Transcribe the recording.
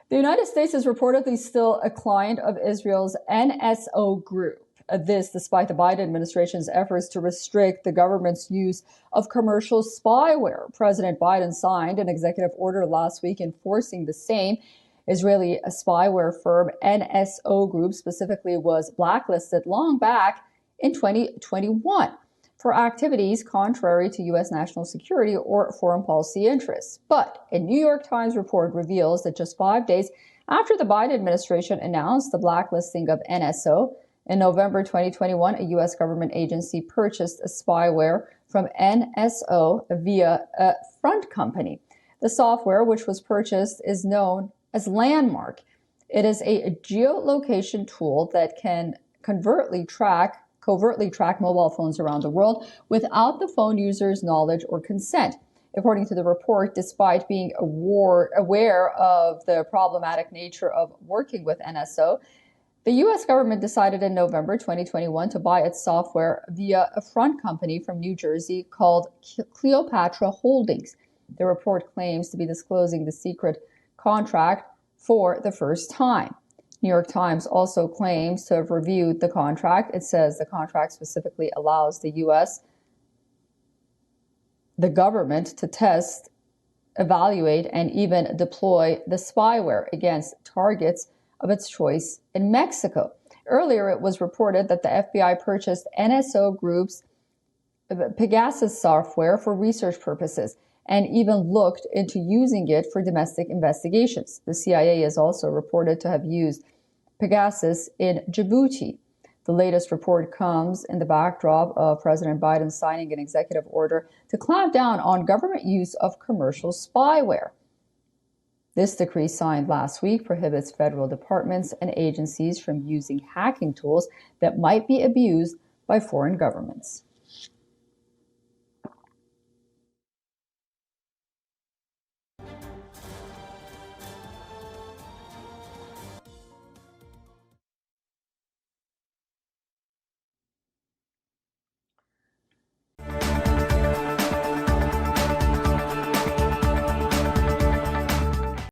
The United States is reportedly still a client of Israel's NSO group. This despite the Biden administration's efforts to restrict the government's use of commercial spyware. President Biden signed an executive order last week enforcing the same. Israeli spyware firm NSO Group specifically was blacklisted long back in 2021 for activities contrary to U.S. national security or foreign policy interests. But a New York Times report reveals that just 5 days after the Biden administration announced the blacklisting of NSO, in November 2021, a U.S. government agency purchased a spyware from NSO via a front company. The software, which was purchased, is known as Landmark. It is a geolocation tool that can covertly track mobile phones around the world without the phone user's knowledge or consent. According to the report, despite being aware of the problematic nature of working with NSO, the U.S. government decided in November 2021 to buy its software via a front company from New Jersey called Cleopatra Holdings. The report claims to be disclosing the secret contract for the first time. New York Times also claims to have reviewed the contract. It says the contract specifically allows the U.S., the government, to test, evaluate, and even deploy the spyware against targets of its choice in Mexico. Earlier, it was reported that the FBI purchased NSO Group's Pegasus software for research purposes and even looked into using it for domestic investigations. The CIA is also reported to have used Pegasus in Djibouti. The latest report comes in the backdrop of President Biden signing an executive order to clamp down on government use of commercial spyware. This decree, signed last week, prohibits federal departments and agencies from using hacking tools that might be abused by foreign governments.